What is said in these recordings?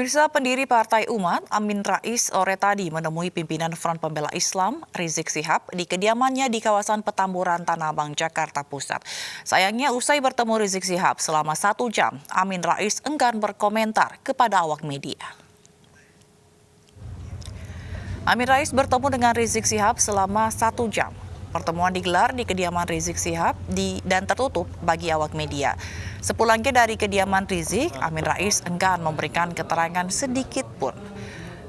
Pemirsa, pendiri Partai Umat, Amin Rais sore tadi menemui pimpinan Front Pembela Islam, Rizik Syihab, di kediamannya di kawasan Petamburan, Tanah Abang, Jakarta Pusat. Sayangnya, usai bertemu Rizik Syihab selama 1 jam, Amin Rais enggan berkomentar kepada awak media. Amin Rais bertemu dengan Rizik Syihab selama 1 jam. Pertemuan digelar di kediaman Rizik Syihab dan tertutup bagi awak media. Sepulangnya dari kediaman Rizik, Amin Rais enggan memberikan keterangan sedikit pun.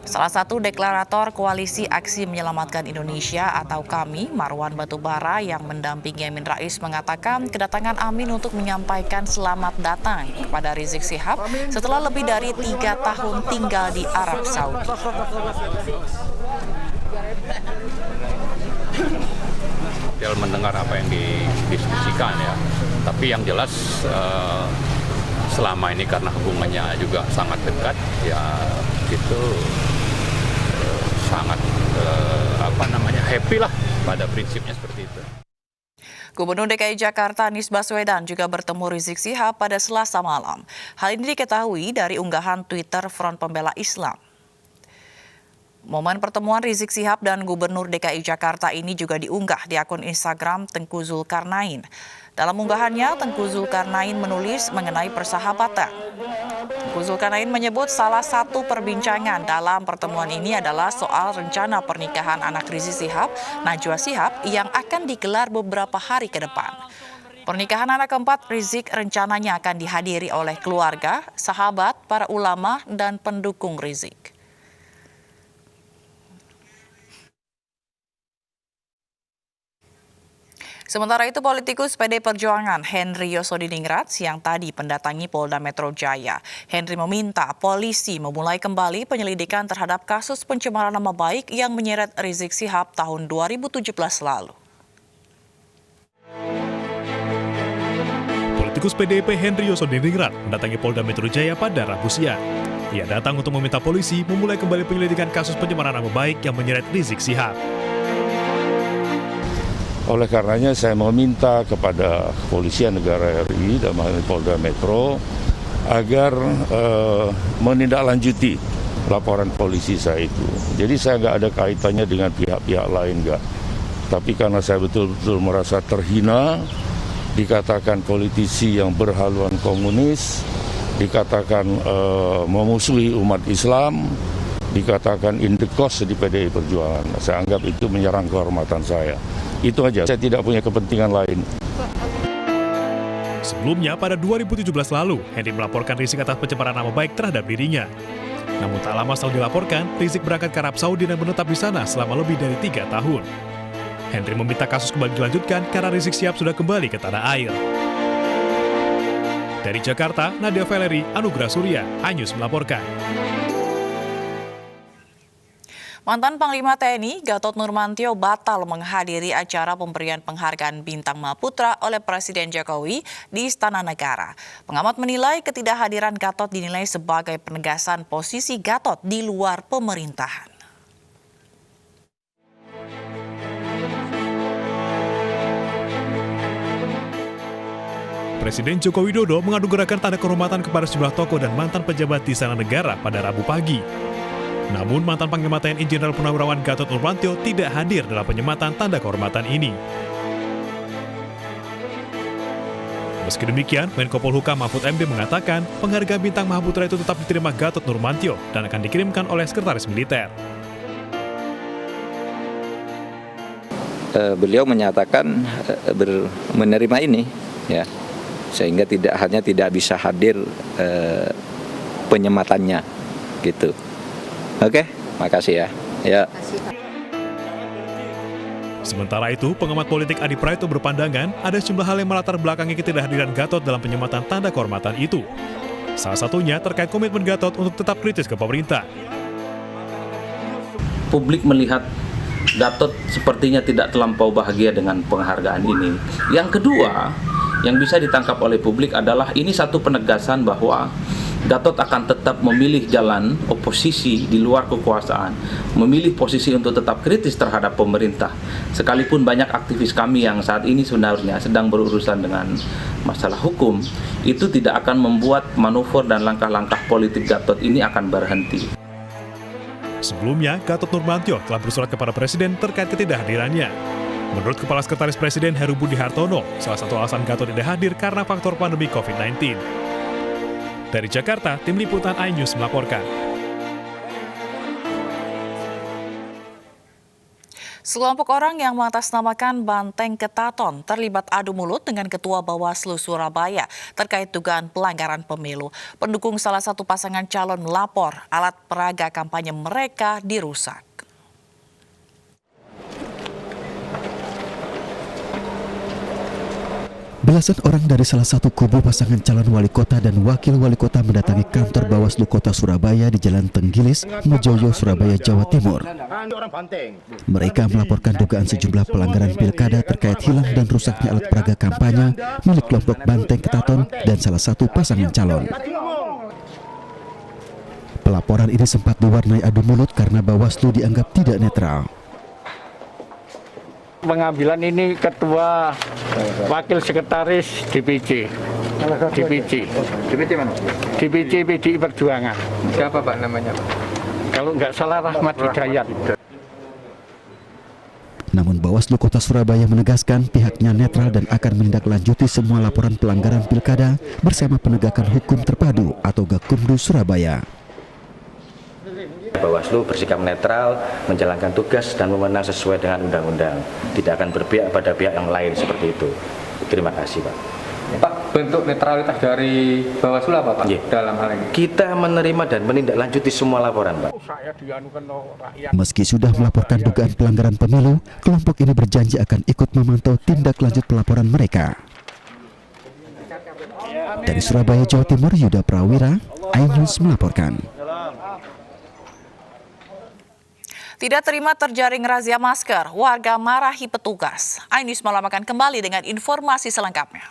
Salah satu deklarator Koalisi Aksi Menyelamatkan Indonesia atau KAMI, Marwan Batubara, yang mendampingi Amin Rais mengatakan kedatangan Amin untuk menyampaikan selamat datang kepada Rizik Syihab setelah lebih dari 3 tahun tinggal di Arab Saudi. Mendengar apa yang didiskusikan ya, tapi yang jelas selama ini karena hubungannya juga sangat dekat ya, itu sangat happy lah pada prinsipnya seperti itu. Gubernur DKI Jakarta Anies Baswedan juga bertemu Rizik Syihab pada Selasa malam. Hal ini diketahui dari unggahan Twitter Front Pembela Islam. Momen pertemuan Rizik Syihab dan Gubernur DKI Jakarta ini juga diunggah di akun Instagram Tengku Zulkarnain. Dalam unggahannya, Tengku Zulkarnain menulis mengenai persahabatan. Tengku Zulkarnain menyebut salah satu perbincangan dalam pertemuan ini adalah soal rencana pernikahan anak Rizik Syihab, Najwa Shihab, yang akan digelar beberapa hari ke depan. Pernikahan anak keempat Rizik rencananya akan dihadiri oleh keluarga, sahabat, para ulama, dan pendukung Rizik. Sementara itu, politikus PD Perjuangan Henry Yosodiningrat siang tadi mendatangi Polda Metro Jaya. Henry meminta polisi memulai kembali penyelidikan terhadap kasus pencemaran nama baik yang menyeret Rizik Syihab tahun 2017 lalu. Politikus PDIP Henry Yosodiningrat mendatangi Polda Metro Jaya pada Rabu siang. Ia datang untuk meminta polisi memulai kembali penyelidikan kasus pencemaran nama baik yang menyeret Rizik Syihab. Oleh karenanya saya meminta kepada Kepolisian Negara RI dan Polda Metro agar menindaklanjuti laporan polisi saya itu. Jadi saya nggak ada kaitannya dengan pihak-pihak lain, nggak. Tapi karena saya betul-betul merasa terhina, dikatakan politisi yang berhaluan komunis, dikatakan memusuhi umat Islam, dikatakan indekos di PDI Perjuangan. Saya anggap itu menyerang kehormatan saya. Itu aja, saya tidak punya kepentingan lain. Sebelumnya, pada 2017 lalu, Henry melaporkan Rizik atas pencemaran nama baik terhadap dirinya. Namun tak lama setelah dilaporkan, Rizik berangkat ke Arab Saudi dan menetap di sana selama lebih dari 3 tahun. Henry meminta kasus kembali dilanjutkan karena Rizik Syihab sudah kembali ke tanah air. Dari Jakarta, Nadia Valery, Anugrah Surya, Anyus melaporkan. Mantan Panglima TNI Gatot Nurmantio batal menghadiri acara pemberian penghargaan Bintang Mahaputra oleh Presiden Jokowi di Istana Negara. Pengamat menilai ketidakhadiran Gatot dinilai sebagai penegasan posisi Gatot di luar pemerintahan. Presiden Joko Widodo menganugerahkan tanda kehormatan kepada sejumlah tokoh dan mantan pejabat di Istana Negara pada Rabu pagi. Namun mantan Panglima TNI Jenderal Purnawirawan Gatot Nurmantio tidak hadir dalam penyematan tanda kehormatan ini. Meski demikian, Menko Polhukam Mahfud MD mengatakan penghargaan Bintang Mahaputra itu tetap diterima Gatot Nurmantio dan akan dikirimkan oleh Sekretaris Militer. Beliau menyatakan menerima ini, ya, sehingga tidak bisa hadir penyematannya, gitu. Oke, makasih ya. Ya. Sementara itu, pengamat politik Adi Praetno berpandangan ada sejumlah hal yang melatar belakangi ketidakhadiran Gatot dalam penyematan tanda kehormatan itu. Salah satunya terkait komitmen Gatot untuk tetap kritis ke pemerintah. Publik melihat Gatot sepertinya tidak terlampau bahagia dengan penghargaan ini. Yang kedua, yang bisa ditangkap oleh publik adalah ini satu penegasan bahwa Gatot akan tetap memilih jalan oposisi di luar kekuasaan, memilih posisi untuk tetap kritis terhadap pemerintah. Sekalipun banyak aktivis kami yang saat ini sebenarnya sedang berurusan dengan masalah hukum, itu tidak akan membuat manuver dan langkah-langkah politik Gatot ini akan berhenti. Sebelumnya, Gatot Nurmantio telah bersurat kepada Presiden terkait ketidakhadirannya. Menurut Kepala Sekretaris Presiden Heru Budi Hartono, salah satu alasan Gatot tidak hadir karena faktor pandemi COVID-19. Dari Jakarta, Tim Liputan iNews melaporkan. Sekelompok orang yang mengatasnamakan Banteng Ketaton terlibat adu mulut dengan Ketua Bawaslu Surabaya terkait dugaan pelanggaran pemilu. Pendukung salah satu pasangan calon melapor alat peraga kampanye mereka dirusak. Belasan orang dari salah satu kubu pasangan calon wali kota dan wakil wali kota mendatangi kantor Bawaslu Kota Surabaya di Jalan Tenggilis, Mejoyo, Surabaya, Jawa Timur. Mereka melaporkan dugaan sejumlah pelanggaran pilkada terkait hilang dan rusaknya alat peraga kampanye milik kelompok Banteng Ketaton dan salah satu pasangan calon. Pelaporan ini sempat diwarnai adu mulut karena Bawaslu dianggap tidak netral. Pengambilan ini ketua wakil sekretaris DPC mana? DPC PDI Perjuangan. Siapa Pak namanya? Kalau nggak salah Rahmat Hidayat. Namun Bawaslu Kota Surabaya menegaskan pihaknya netral dan akan menindaklanjuti semua laporan pelanggaran pilkada bersama penegakan hukum terpadu atau Gakumdu Surabaya. Bawaslu bersikap netral, menjalankan tugas dan mewenang sesuai dengan undang-undang. Tidak akan berpihak pada pihak yang lain seperti itu. Terima kasih, Pak. Pak, bentuk netralitas dari Bawaslu apa, Pak? Dalam hal ini? Kita menerima dan menindaklanjuti semua laporan, Pak. Meski sudah melaporkan dugaan pelanggaran pemilu, kelompok ini berjanji akan ikut memantau tindak lanjut pelaporan mereka. Dari Surabaya, Jawa Timur, Yuda Prawira, iNews melaporkan. Tidak terima terjaring razia masker, warga marahi petugas. iNews melaporkan kembali dengan informasi selengkapnya.